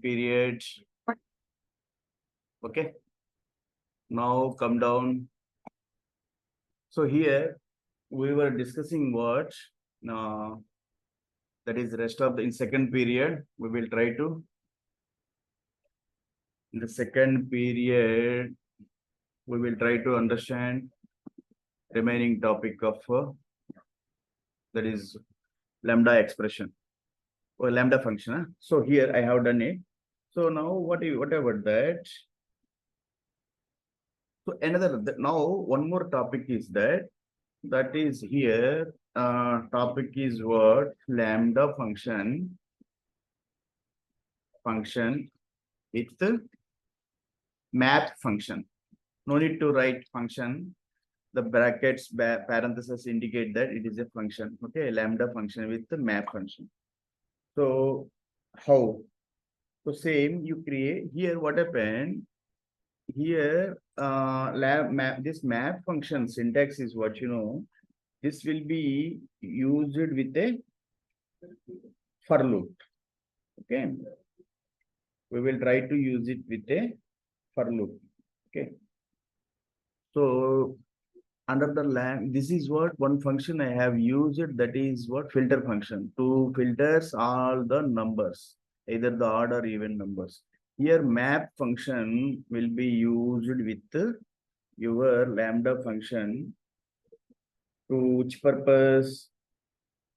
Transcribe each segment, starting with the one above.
period. Okay. Now come down. So here we were discussing what that is rest of the in second period. We will try to in the second period we will try to understand remaining topic of that is lambda expression or lambda function. Huh? So here I have done it. So now whatever that. So another now one more topic is that is here topic is what lambda function with the map function. No need to write function. The brackets parentheses indicate that it is a function. Okay, lambda function with the map function. So how? So same you create here. What happened here? This map function syntax is what you know. This will be used with a for loop. Okay, we will try to use it with a for loop. Okay, so under the this is what one function I have used, that is what filter function to filters all the numbers, either the odd or even numbers. Here map function will be used with your lambda function to which purpose?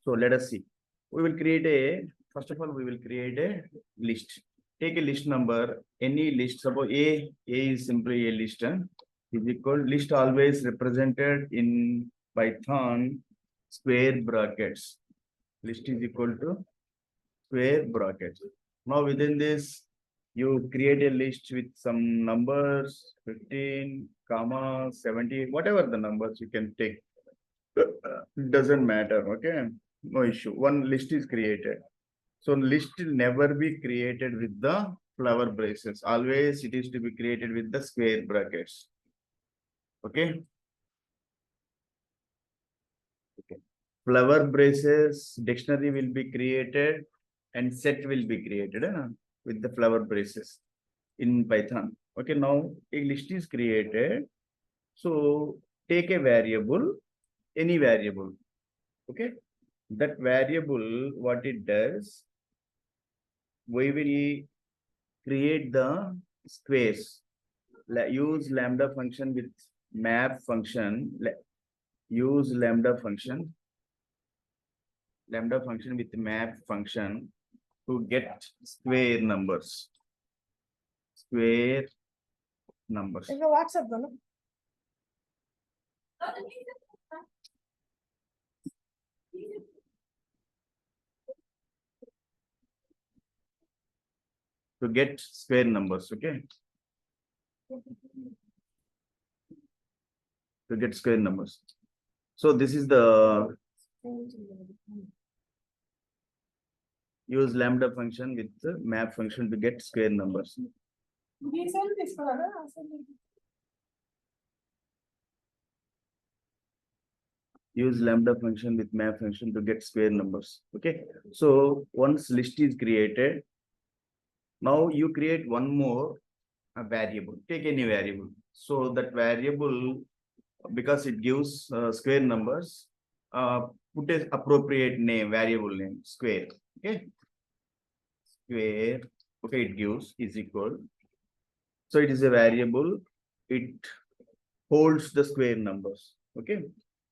So let us see. We will create a, first of all, we will create a list. Take a list number, any list. Suppose A is simply a list. Is equal list always represented in Python square brackets. List is equal to square brackets. Now within this, you create a list with some numbers, 15, comma, 70, whatever the numbers you can take. Doesn't matter, okay? No issue. One list is created. So list will never be created with the flower braces. Always it is to be created with the square brackets. Okay. Okay. Flower braces dictionary will be created and set will be created with the flower braces in Python. Okay. Now a list is created. So take a variable, any variable. Okay. That variable, what it does, we will create the squares. Use lambda function with map function. Use lambda function with map function to get square numbers. Square numbers. WhatsApp to get square numbers, okay? To get square numbers. So this is the use lambda function with the map function to get square numbers. Use lambda function with map function to get square numbers. Okay. So once list is created, now you create one more variable. Take any variable. So that variable, because it gives square numbers, put an appropriate name, variable name, square. Okay. Square. Okay, it gives is equal. So it is a variable. It holds the square numbers. Okay.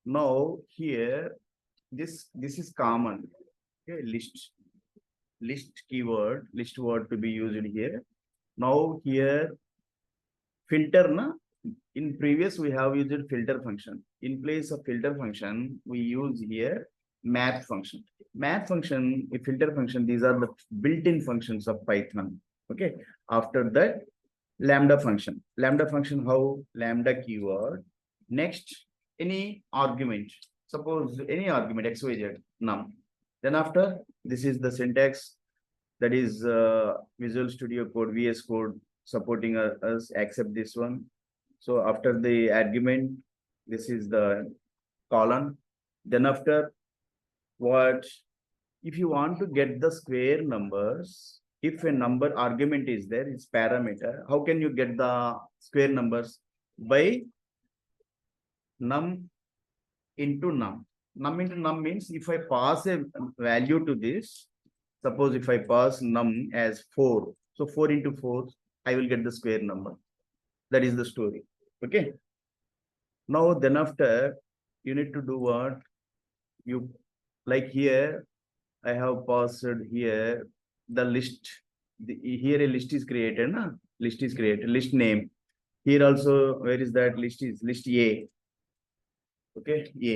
Now here, this is common. Okay, list keyword, list word to be used here. Now here, filter na. In previous we have used filter function. In place of filter function, we use here map function. Map function, a filter function, these are the built-in functions of Python. Okay. After that, lambda function. Lambda function, how? Lambda keyword. Next, any argument. Suppose any argument, XYZ, num. Then after, this is the syntax, that is Visual Studio Code, VS Code supporting us, accept this one. So after the argument, this is the column. Then after, what? If you want to get the square numbers, if a number argument is there, its parameter, how can you get the square numbers? By num into num. Num into num means if I pass a value to this, suppose if I pass num as 4, so 4 into 4, I will get the square number. That is the story. Okay. Now then after, you need to do what? You like here, I have passed here the list. Here a list is created, na? List is created, list name. Here also, where is that list is? List A. Okay, A.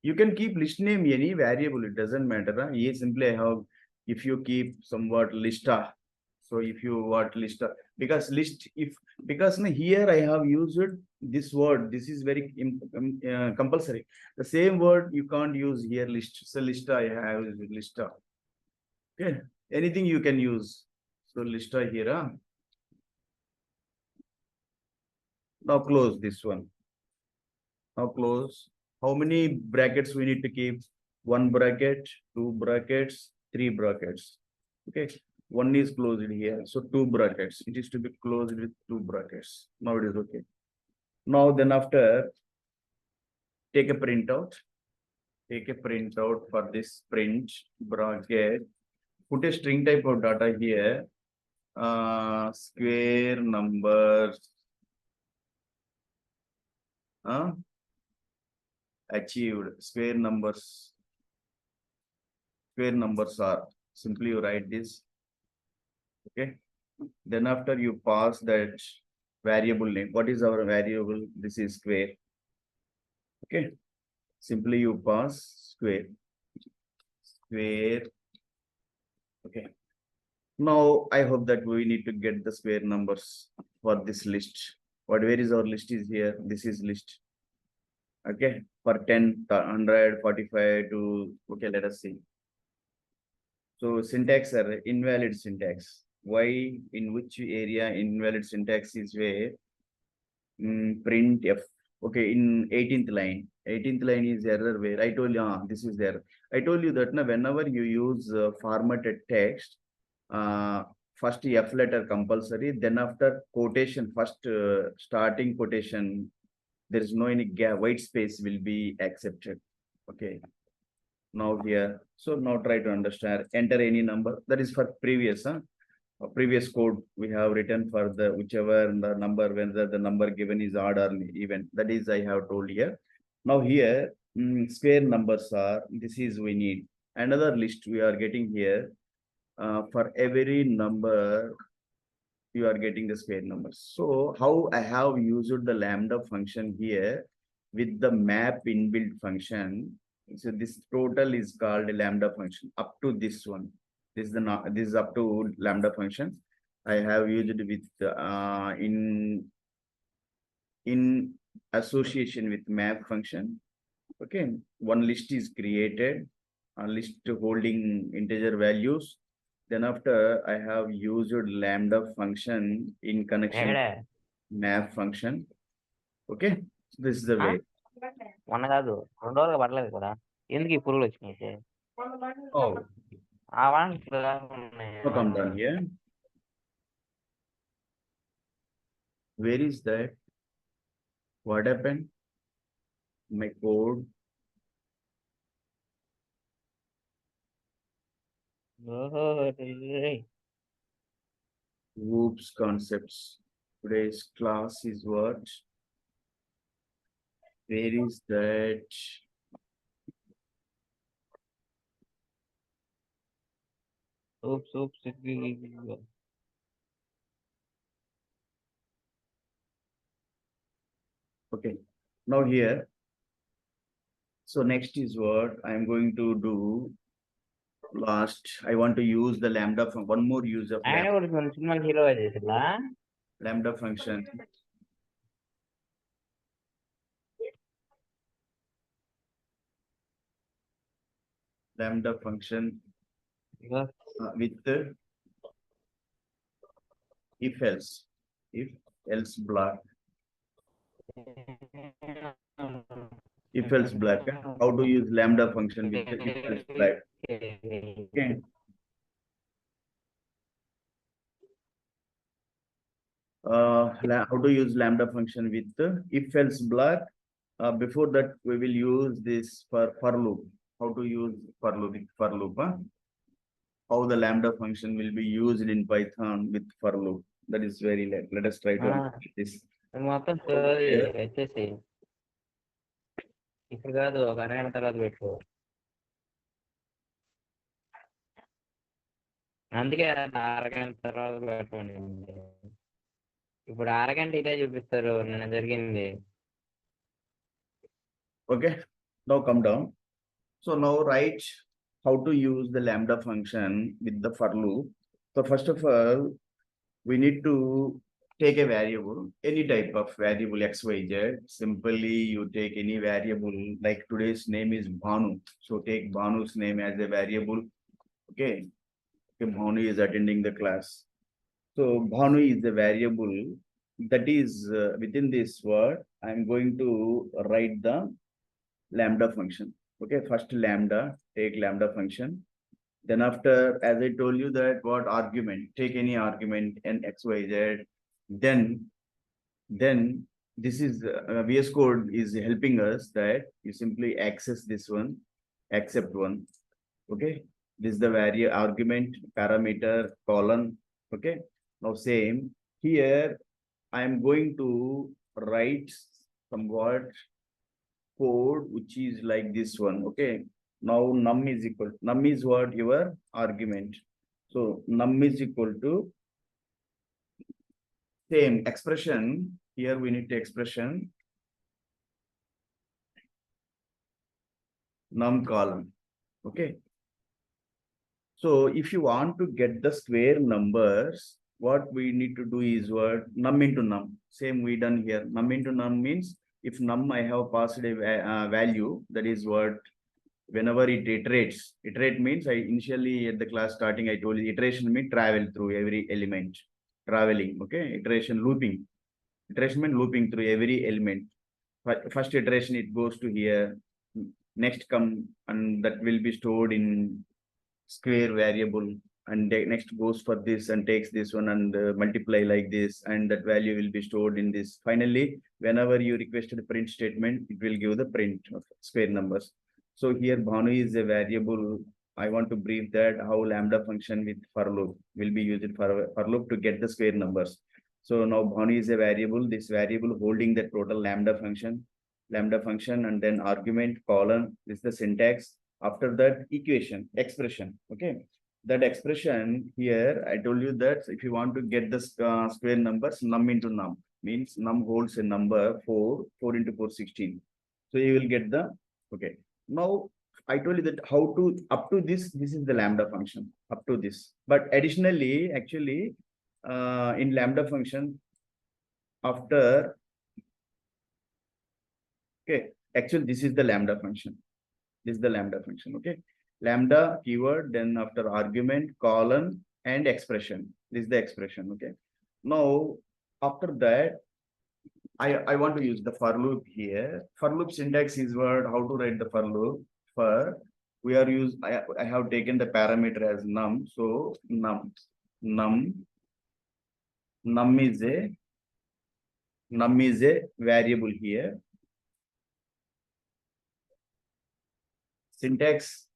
You can keep list name any variable, it doesn't matter. Huh? A simply I have, if you keep somewhat lista. So if you what lista, because list, if, because here I have used this word, this is very compulsory. The same word you can't use here, list. So lista, I have lista. Okay, anything you can use. So lista here. Huh? Now close this one. Now close. How many brackets we need to keep? 1 bracket, 2 brackets, 3 brackets. Okay. One is closed here. So 2 brackets. It is to be closed with 2 brackets. Now it is okay. Now then after, take a printout. Take a printout for this print bracket. Put a string type of data here. Square numbers. Achieved. Square numbers. Square numbers are. Simply you write this. Okay. Then after you pass that variable name. What is our variable? This is square. Okay. Simply you pass square. Square. Okay. Now I hope that we need to get the square numbers for this list. Where is our list is here? This is list. Okay. For 10, 100, 45 to, okay, let us see. So syntax are invalid syntax. Why? In which area invalid syntax is where? Print F. Okay, in 18th line. 18th line is error where I told you, this is there. I told you that whenever you use formatted text, first F letter compulsory, then after quotation, first starting quotation, there is no any gap, white space will be accepted. Okay. Now here, so now try to understand, enter any number. That is for previous, previous code we have written for the whichever the number, whether the number given is odd or even. That is I have told here. Now here, square numbers are, this is we need. Another list we are getting here. For every number, you are getting the square numbers. So how I have used the lambda function here with the map inbuilt function. So this total is called a lambda function up to this one. This is up to lambda function. I have used it with in association with map function. Okay, one list is created, a list holding integer values. Then after I have used lambda function in connection map function. Okay, so this is the way. మొన్న కాదు 2 రోజులు పడలేదు కదా, ఎందుకు ఈ పురుగులు వచ్చినాయి? Oh, ఆ వాన so come down here. Where is that? What happened? My code. Oops, concepts. Today's class is what? Where is that? oops. Okay, now here. So next is what I'm going to do. Last, I want to use the lambda from one more use of cinema hero చేసిందా? lambda function. Lambda function with if else block. If else block. How to use lambda function with the if else block? Okay. how to use lambda function with if else block. Before that, we will use this for loop. How to use for loop with for loop? How the lambda function will be used in Python with for loop. That is very late. Let us try to understand this. మొత్తం story Here, వచ్చేసి ఇప్పుడు కాదు ఒక అరగంట తర్వాత పెట్టు. అందుకే అరగంట తర్వాత పెట్టండి. ఇప్పుడు అరగంట ఇదే చూపిస్తారు నిన్న జరిగింది. okay. Now come down. So now write how to use the lambda function with the for loop. So first of all, we need to take a variable, any type of variable x, y, z. Simply you take any variable, like today's name is Bhanu. So take Bhanu's name as a variable. Okay. Okay, Bhanu is attending the class. So Bhanu is the variable that is within this word. I'm going to write the lambda function. Okay, first lambda, take lambda function. Then after, as I told you that what argument, take any argument n x, y, z. Then this is VS Code is helping us that you simply access this one, accept one. Okay, this is the variable argument, parameter, colon. Okay, now same here, I am going to write somewhat code which is like this one. Okay, now num is equal, num is what? Your argument. So num is equal to same expression. Here we need to expression num column. Okay, so if you want to get the square numbers, what we need to do is what? Num into num. Same we done here. Num into num means if num I have passed a value, that is what? Whenever it iterates, iterate means I initially at the class starting I told you iteration means travel through every element, traveling. Okay, iteration looping. Iteration means looping through every element. First iteration it goes to here, next come and that will be stored in square variable, and next goes for this and takes this one and multiply like this, and that value will be stored in this. Finally, whenever you requested a print statement, it will give the print of square numbers. So here Bhanu is a variable. I want to brief that how lambda function with for loop will be used for loop to get the square numbers. So now Bhanu is a variable, this variable holding the total lambda function, and then argument, colon, this is the syntax. After that, equation, expression. Okay, that expression here, I told you that if you want to get the square numbers, num into num means num holds a number 4 into 4 16. So you will get the, okay. Now I told you that how to up to this is the lambda function up to this, but additionally actually in lambda function after, okay, actually this is the lambda function. This is the lambda function. Okay, lambda keyword, then after argument, colon, and expression. This is the expression. Okay, now after that I want to use the for loop here. For loop syntax is what? How to write the for loop? For we are use I have taken the parameter as num. So num is a variable here. Syntax,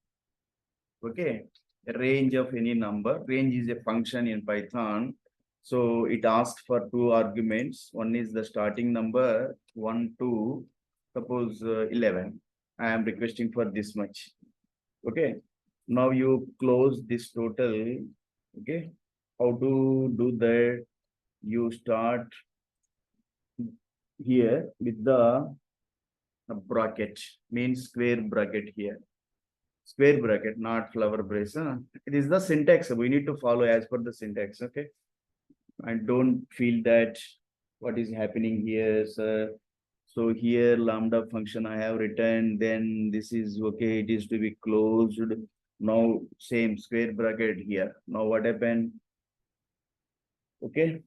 okay, a range of any number. Range is a function in Python. So it asks for two arguments. One is the starting number 1 2, suppose 11. I am requesting for this much. Okay, now you close this total. Okay, how to do that? You start here with the bracket, means square bracket here. Square bracket, not flower brace. It is the syntax. We need to follow as per the syntax. Okay, I don't feel that what is happening here, sir. So here lambda function I have written, then this is okay, it is to be closed. Now same square bracket here. Now what happened? Okay,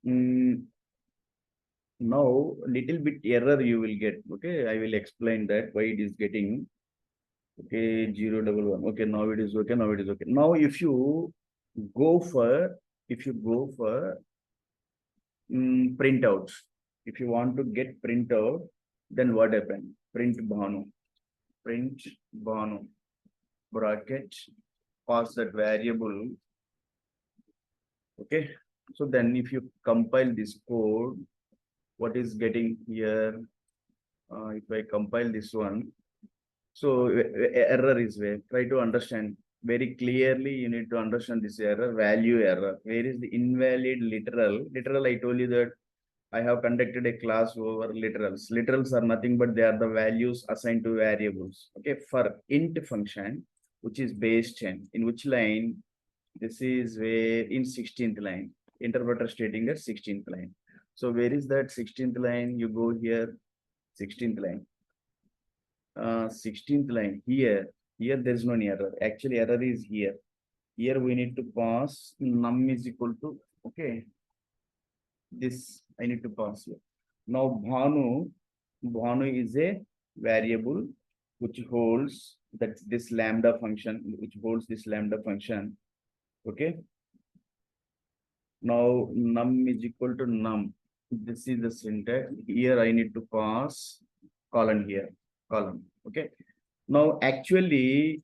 now little bit error you will get. Okay, I will explain that why it is getting. Okay, 011. Okay, now it is okay. Now it is okay. Now if you go for printout. If you want to get printout, then what happened? Print Bhanu, bracket, pass that variable. Okay. So then if you compile this code, what is getting here? If I compile this one, so error is where, try to understand very clearly. You need to understand this error, value error. Where is the invalid literal? Literal, I told you that I have conducted a class over literals. Literals are nothing but they are the values assigned to variables. Okay, for int function, which is base 10, in which line? This is where in 16th line, interpreter stating that 16th line. So where is that 16th line? You go here, 16th line. 16th line here there is no error. Actually error is here. Here we need to pass num is equal to, okay, this I need to pass here. Now Bhanu is a variable which holds that this lambda function, which holds this lambda function. Okay. Now num is equal to num. This is the syntax. Here I need to pass colon here, column. Okay. Now actually,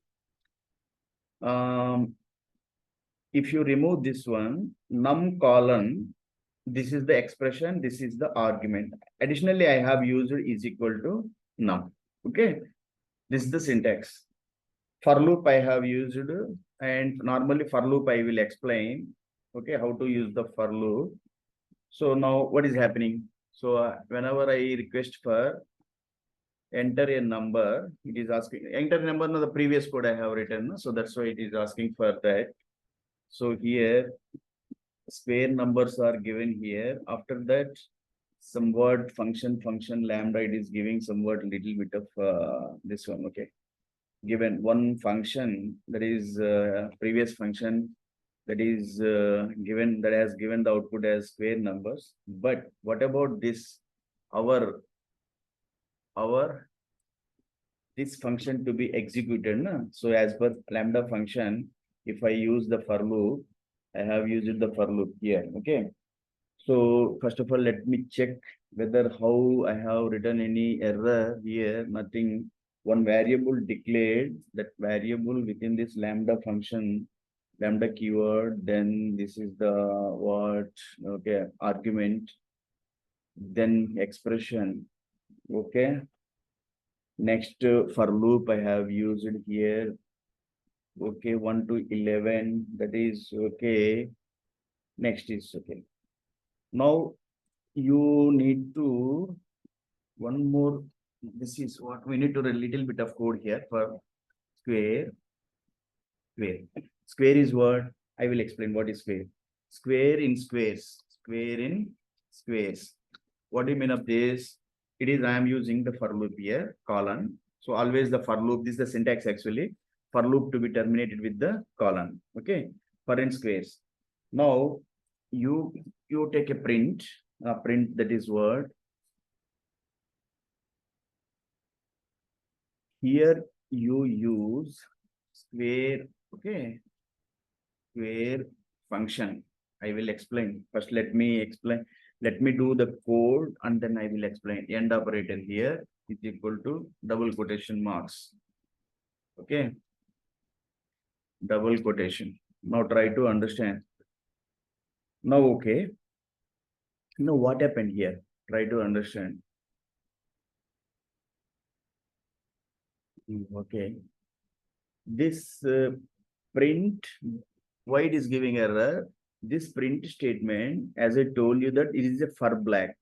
if you remove this one, num colon, this is the expression, this is the argument. Additionally, I have used is equal to num. Okay. This is the syntax. For loop I have used, and normally for loop I will explain, okay, how to use the for loop. So now what is happening? So whenever I request for enter a number, it is asking enter a number. Now the previous code I have written, so that's why it is asking for that. So here square numbers are given here. After that, some word function lambda, it is giving some word little bit of this one. Okay, given one function, that is previous function, that is given, that has given the output as square numbers. But what about this our this function to be executed? No? So as per lambda function, if I use the for loop, I have used the for loop here. Okay. So first of all, let me check whether how I have written any error here. Nothing. One variable declared, that variable within this lambda function, lambda keyword, then this is the what, okay, argument, then expression. Okay. Next for loop I have used here. Okay, 1 to 11, that is okay. Next is okay. Now you need to one more. This is what we need to write a little bit of code here for square. Square is what? I will explain what is square. Square in squares. Square in squares. What do you mean of this? It is I am using the for loop here, colon. So always the for loop, this is the syntax actually. For loop to be terminated with the colon. Okay. For in squares. Now you take a print that is word. Here you use square, okay, square function. I will explain. First, let me explain. Let me do the code and then I will explain. End operator here is equal to double quotation marks. Okay. Double quotation. Now try to understand. Now, okay. Now what happened here? Try to understand. Okay. This print, why it is giving error? This print statement, as I told you, that it is a for black.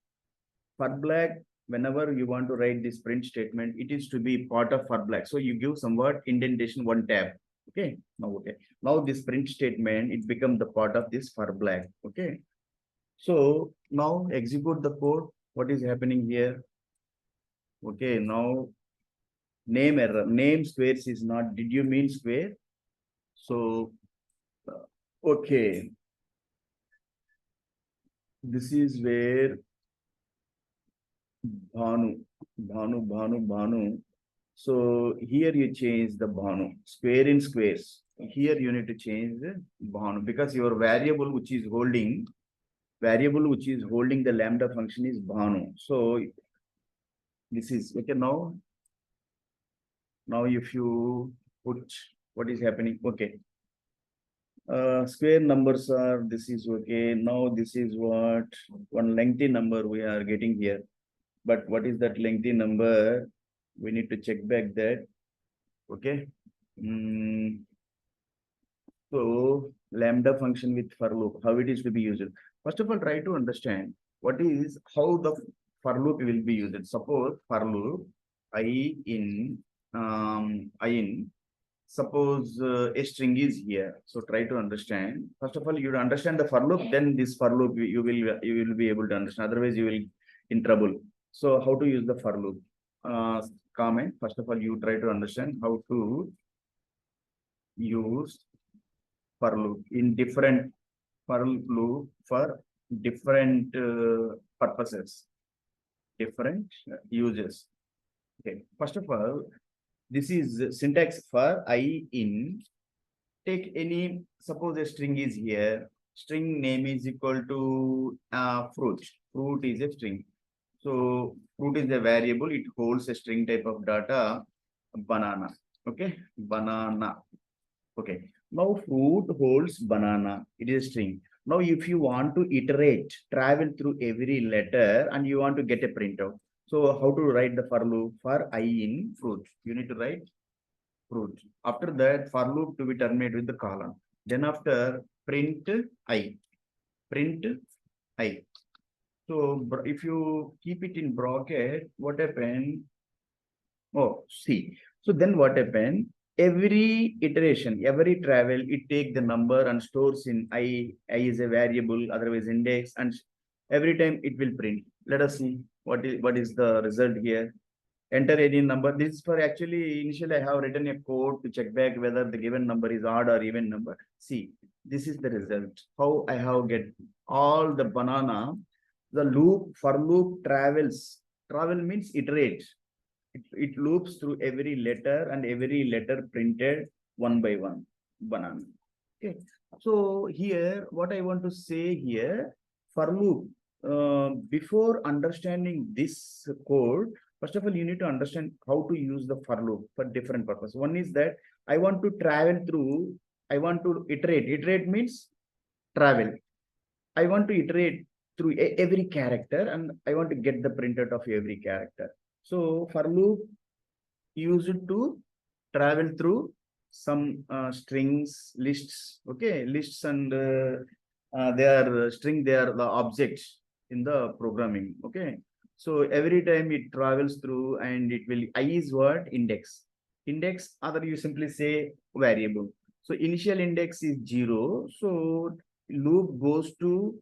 For black, whenever you want to write this print statement, it is to be part of for black. So you give some word indentation, one tab. Okay. Now, okay. Now this print statement, it becomes the part of this for black. Okay. So now execute the code. What is happening here? Okay. Now name error. Name squares is not. Did you mean square? So okay. This is where Bhanu. So here you change the Bhanu, square in squares. Here you need to change the Bhanu because your variable which is holding variable which is holding the lambda function is Bhanu. So this is okay now. Now if you put what is happening, okay. Square numbers are, this is okay. Now this is what one lengthy number we are getting here. But what is that lengthy number? We need to check back that. Okay. So lambda function with for loop, how it is to be used. First of all, try to understand what is how the for loop will be used. Suppose for loop I in suppose a string is here. So try to understand. First of all, you understand the for loop, then this for loop you will be able to understand. Otherwise, you will in trouble. So how to use the for loop? Comment. First of all, you try to understand how to use for loop in different for loop for different purposes, different uses. Okay. First of all, this is syntax for I in. Take any, suppose a string is here. String name is equal to fruit. Fruit is a string. So fruit is a variable. It holds a string type of data. Banana. Okay. Banana. Okay. Now fruit holds banana. It is a string. Now if you want to iterate, travel through every letter and you want to get a printout. So how to write the for loop for I in fruit? You need to write fruit. After that, for loop to be terminated with the colon. Then after print I. Print I. So if you keep it in bracket, what happened? Oh, see. So then what happened? Every iteration, every travel, it take the number and stores in I. I is a variable, otherwise index, and every time it will print. Let us see what is the result here. Enter any number. This is for actually initially I have written a code to check back whether the given number is odd or even number. See, this is the result. How I have get all the banana. The loop for loop travels. Travel means iterate. It loops through every letter and every letter printed one by one. Banana. Okay. So here, what I want to say here, for loop, before understanding this code, first of all, you need to understand how to use the for loop for different purposes. One is that I want to travel through, I want to iterate. Iterate means travel. I want to iterate through every character and I want to get the printout of every character. So for loop used to travel through some strings, lists, okay, lists and they are string, they are the objects in the programming, okay. So every time it travels through and it will, I is what? Index. Index, other you simply say variable. So initial index is 0. So loop goes to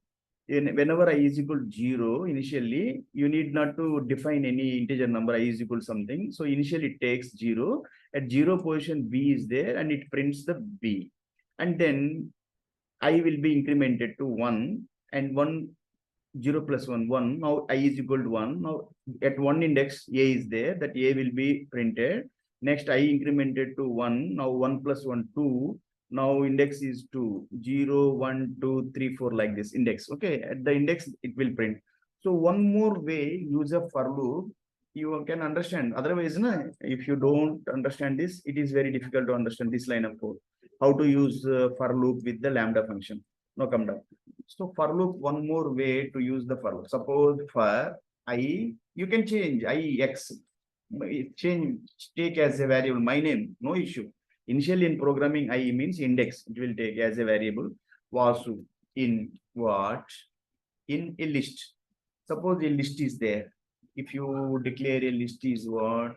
whenever I is equal to 0, initially, you need not to define any integer number, I is equal to something. So initially it takes 0. At 0 position, B is there and it prints the B. And then I will be incremented to 1 and 1, 0 plus 1, 1. Now I is equal to 1. Now at 1 index, A is there, that A will be printed. Next, I incremented to 1. Now 1 plus 1, 2. Now index is 2, 0, 1, 2, 3, 4 like this index. Okay, at the index it will print. So one more way, use a for loop, you can understand. Otherwise, if you don't understand this, it is very difficult to understand this line of code. How to use for loop with the lambda function. Now come down. So for loop, one more way to use the for loop. Suppose for I, you can change I x, change, take as a variable my name, no issue. Initially in programming, I means index, it will take as a variable. Vasu in what? In a list. Suppose a list is there. If you declare a list is what?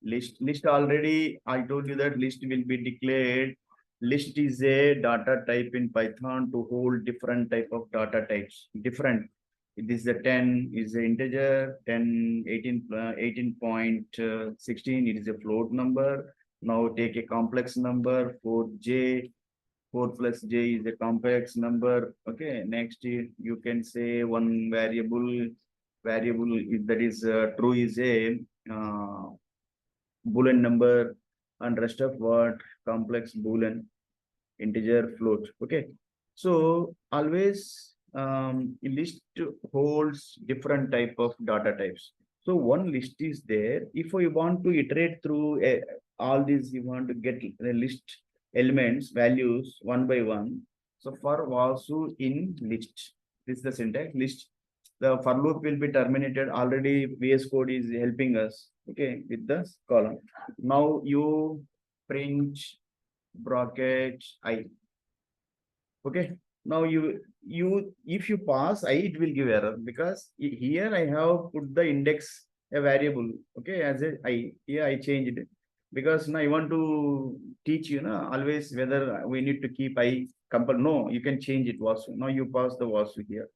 List already, I told you that list will be declared. List is a data type in Python to hold different type of data types. Different. It is a 10 is an integer, 10, 18, 18.16, it is a float number. Now take a complex number, 4j, 4 plus j is a complex number. Okay, next you can say one variable that is true is a boolean number and rest of what? Complex boolean, integer, float. Okay, so always list holds different type of data types. So one list is there. If we want to iterate through all these, you want to get the list elements, values one by one. So for Vasu in list, this is the syntax list. The for loop will be terminated. Already VS Code is helping us, okay, with the column. Now you print bracket I. Okay. Now if you pass I, it will give error because here I have put the index a variable. Okay, as a I. Here I changed it because now I want to teach you now always whether we need to keep I compile. No, you can change it was. Now you pass the was here.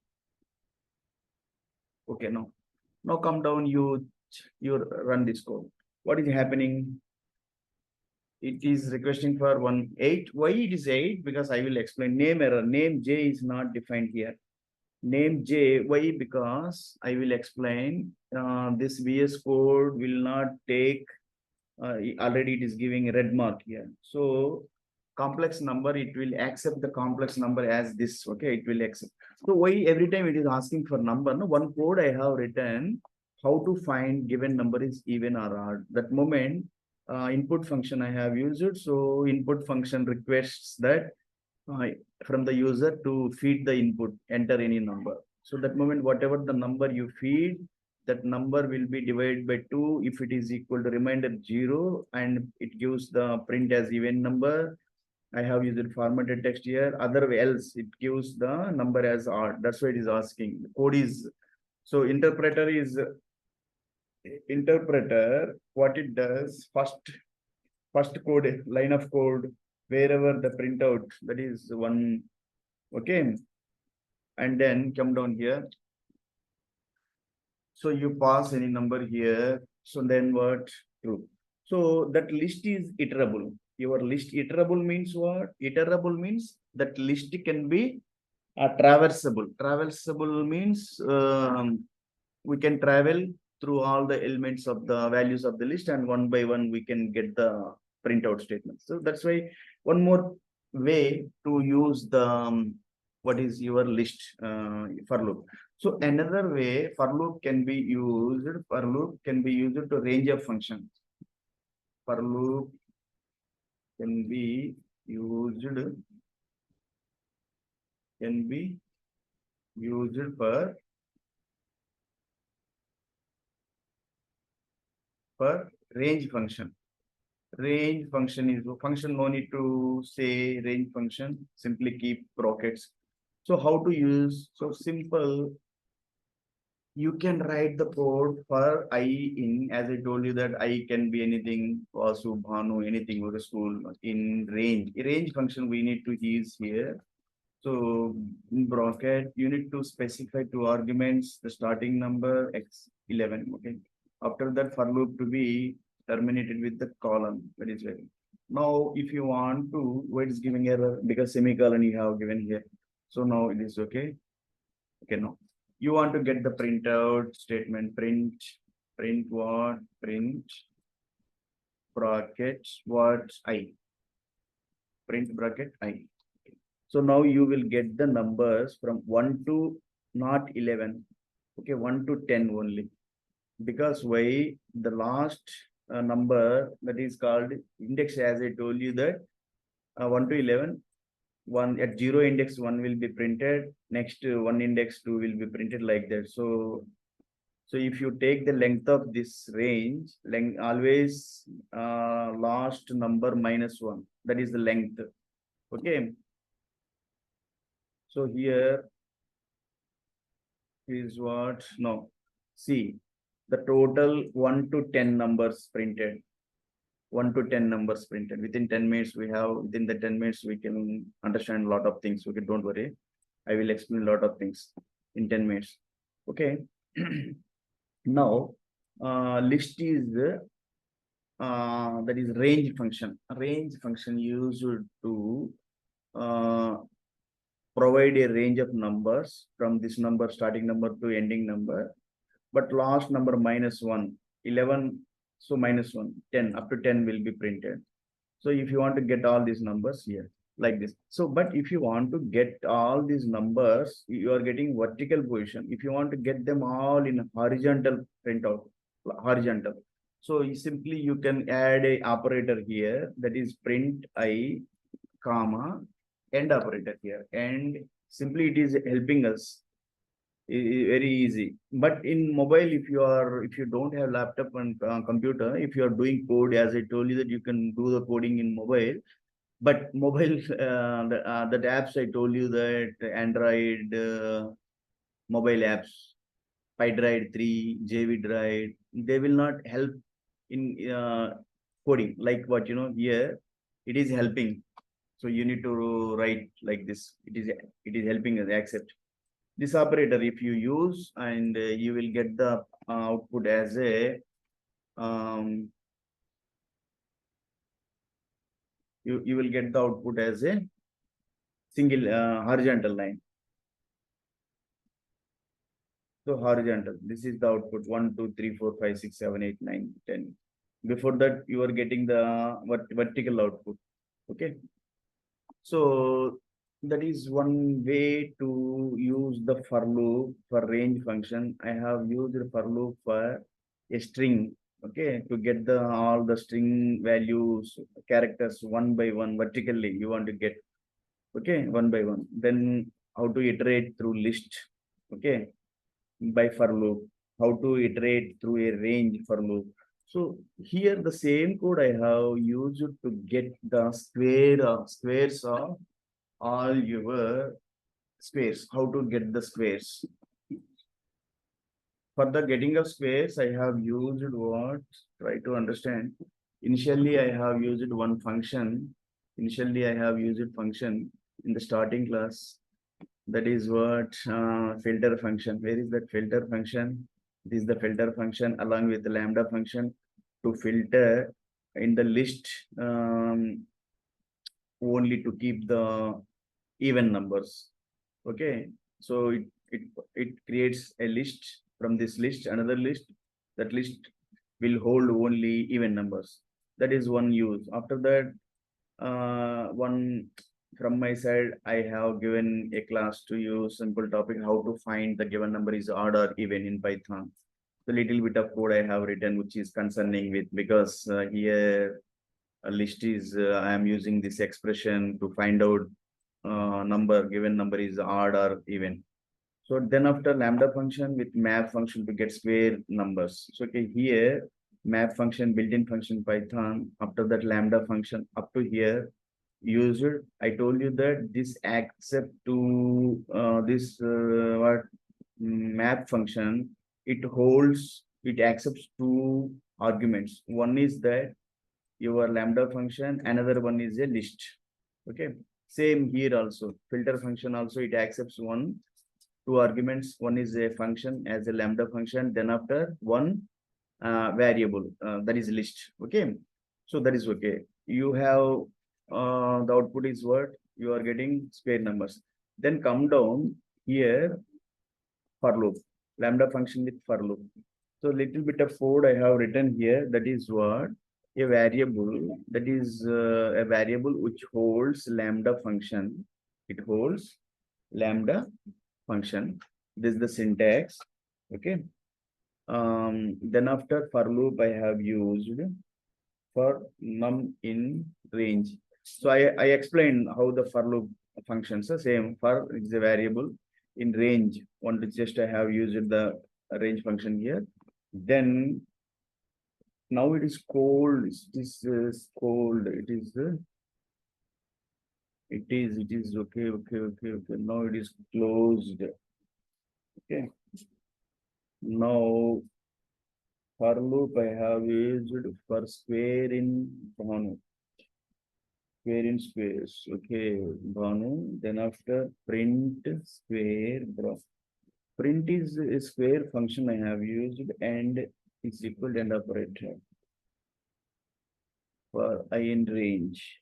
Okay, now come down, you run this code. What is happening? It is requesting for 1 8. Why it is 8? Because I will explain. Name error. Name J is not defined here. Name J. Why? Because I will explain. This VS Code will not take. Already it is giving a red mark here. So complex number, it will accept the complex number as this. Okay, it will accept. So why every time it is asking for number? No, one code I have written how to find given number is even or odd. That moment input function I have used it. So input function requests that from the user to feed the input, enter any number. So that moment, whatever the number you feed, that number will be divided by 2 if it is equal to remainder 0, and it gives the print as even number. I have used formatted text here. Other else, it gives the number as odd. That's why it is asking. The code is so interpreter. What it does first code line of code wherever the printout that is one. Okay, and then come down here. So you pass any number here. So then what? True. So that list is iterable. Your list iterable means what? Iterable means that list can be traversable. Traversable means we can travel through all the elements of the values of the list, and one by one we can get the printout statement. So that's why one more way to use the what is your list for loop. So another way for loop can be used. For loop can be used to range of functions. For loop can be used for range function. Range function is a function, no need to say range function, simply keep brackets. So how to use? So simple. You can write the code for I in, as I told you that I can be anything, Vasu, Bhanu, anything with a school in range. A range function we need to use here. So in bracket, you need to specify two arguments, the starting number x11. Okay. After that, for loop to be terminated with the column. That is right. Now, if you want to, what is giving error? Because semicolon you have given here. So now it is okay. Okay, no. You want to get the printout statement, print what? Print bracket what? I. Print bracket I. So now you will get the numbers from 1 to not 11. Okay, 1 to 10 only. Because why? The last number that is called index, as I told you that 1 to 11. One at 0 index 1 will be printed, next 1 index 2 will be printed, like that. So if you take the length of this range, length always last number minus 1, that is the length. Okay, so here is what? No, see the total 1 to 10 numbers printed. 1 to 10 numbers printed. Within 10 minutes, within the 10 minutes, we can understand a lot of things. Okay, don't worry. I will explain a lot of things in 10 minutes. Okay. Now, list is that is range function. Range function used to provide a range of numbers from this number, starting number to ending number, but last number minus 1, 11. So minus 1, 10, up to 10 will be printed. So if you want to get all these numbers here. like this. So, but if you want to get all these numbers, you are getting vertical position. If you want to get them all in horizontal printout, horizontal. So simply you can add a operator here, that is print I, comma, end operator here, and simply it is helping us very easy. But in mobile, if you don't have laptop and computer, if you are doing code, as I told you that you can do the coding in mobile, but mobile, the apps I told you that Android mobile apps, PyDrive 3, JVDrive, they will not help in coding like what here. It is helping. So you need to write like this. It is helping us accept this operator. If you use, and you will get the output as a you will get the output as a single horizontal line. So horizontal, this is the output 1, 2, 3, 4, 5, 6, 7, 8, 9, 10. Before that, you are getting the vertical output. Okay. So that is one way to use the for loop for range function. I have used the for loop for a string. Okay, to get the all the string values, characters one by one vertically. You want to get, okay, one by one. Then how to iterate through list. Okay, by for loop, how to iterate through a range for loop. So here the same code I have used to get the squares of all your squares. How to get the squares? For the getting of squares, I have used what? Try to understand. Initially, I have used one function. Initially, I have used function in the starting class. That is what filter function. Where is that filter function? This is the filter function along with the lambda function to filter in the list, only to keep the even numbers. Okay, so it creates a list. From this list, another list. That list will hold only even numbers. That is one use. After that, one from my side, I have given a class to you, simple topic, how to find the given number is odd or even in Python. The little bit of code I have written, which is concerning with, because here a list is, I am using this expression to find out given number is odd or even. So then after lambda function with map function to get square numbers. So okay, here map function, built-in function Python. After that lambda function up to here, user. I told you that this accept to this what map function. It accepts two arguments. One is that your lambda function, another one is a list. Okay, same here also. Filter function also, it accepts two arguments. One is a function as a lambda function, then after one variable, that is list. Okay, so that is okay. You have the output is what you are getting square numbers. Then come down here, for loop, lambda function with for loop. So little bit of code I have written here. That is what a variable, that is a variable which holds lambda function. It holds lambda function. This is the syntax. Okay. Then after for loop, I have used for num in range. So I explained how the for loop functions. The same for is a variable in range. One to just I have used the range function here. Then now it is cold. This is cold. It is okay. Now it is closed. Okay. Now for loop I have used for square in Bhanu. Square in squares. Okay, Bhanu. Then after print square, bro. Print is a square function I have used and is equal to end operator for I in range.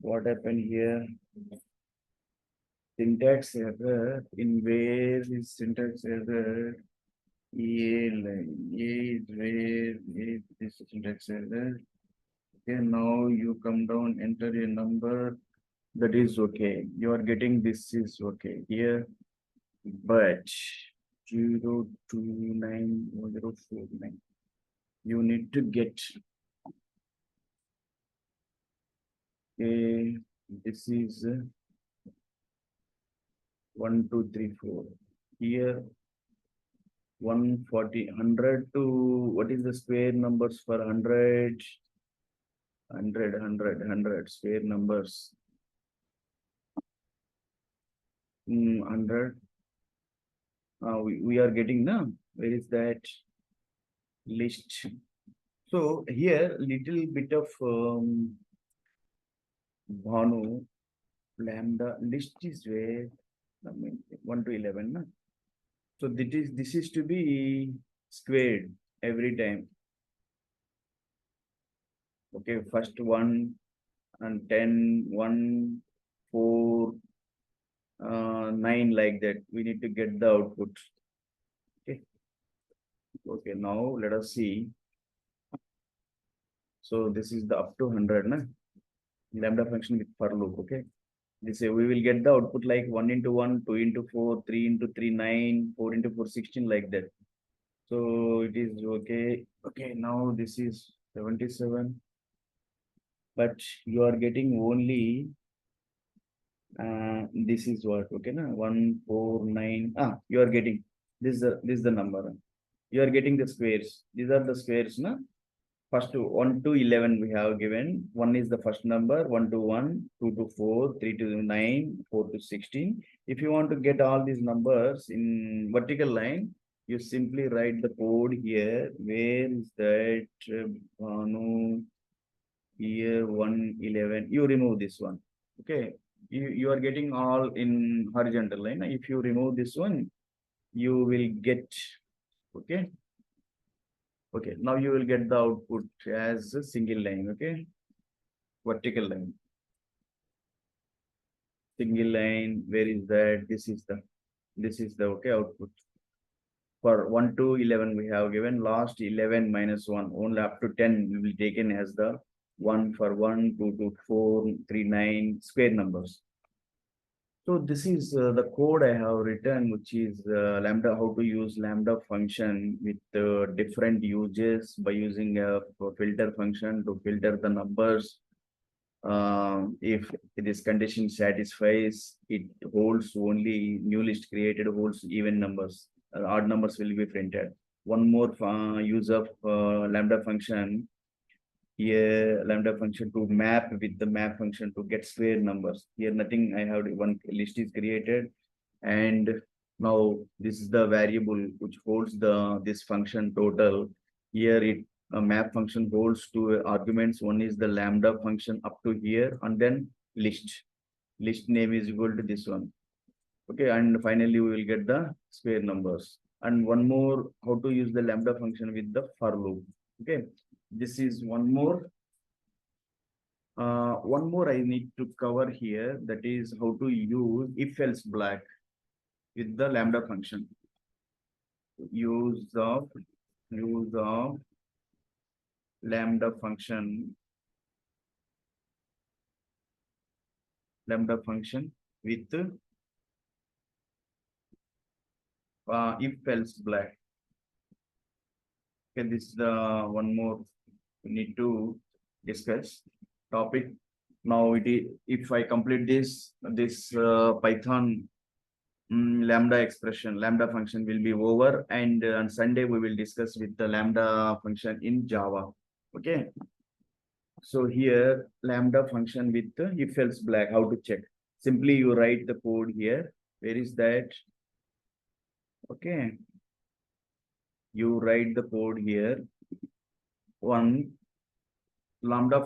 What happened here? Syntax error. In where is syntax error? A line. A is where this syntax error. Okay, now you come down, enter a number. That is okay. You are getting this is okay here, but 0291049. You need to get a this is 1, 2, 3, 4. Here 140, 100 to what is the square numbers for 100? 100 square numbers. 100. We are getting now. Where is that list? So here little bit of Bhanu lambda list is where I mean 1 to 11. Na? So this is to be squared every time. Okay, first 1 and 10, 1, 4, 9 like that. We need to get the output. Okay. Okay, now let us see. So this is the up to 100, na? Lambda function with for loop. Okay. This we will get the output like 1 into 1, 2 into 4, 3 into 3, 9, 4 into 4, 16 like that. So it is okay. Okay, now this is 77. But you are getting only this is what okay na 149 you are getting this is the number you are getting the squares these are the squares na first 1 to 11 we have given 1 is the first number 1 to 1 2 to 4 3 to 9 4 to 16 if you want to get all these numbers in vertical line you simply write the code here where is that no here 111 you remove this one okay you are getting all in horizontal line if you remove this one you will get okay okay now you will get the output as a single line okay vertical line single line where is that this is the okay output for 1 to 11 we have given last 11 minus 1 only up to 10 we will taken as the 1 for 1 2 to 4 3 9 square numbers. So this is the code I have written, which is Lambda, how to use Lambda function with different uses by using a filter function to filter the numbers. If this condition satisfies, it holds only new list created holds even numbers. Odd numbers will be printed. One more use of Lambda function here lambda function to map with the map function to get square numbers. Here nothing I have one list is created and now this is the variable which holds the this function total. Here it a map function holds two arguments. One is the lambda function up to here and then list. List name is equal to this one. Okay, and finally we will get the square numbers. And one more how to use the lambda function with the for loop. Okay. This is one more I need to cover here, that is how to use if else black with the lambda function. Use of lambda function with if else black. Okay, this is the one more we need to discuss topic. Now it is if I complete this Python lambda function will be over, and on Sunday we will discuss with the lambda function in Java. Okay. So here lambda function with the if else black, how to check? Simply you write the code here. Where is that? Okay. You write the code here. One lambda function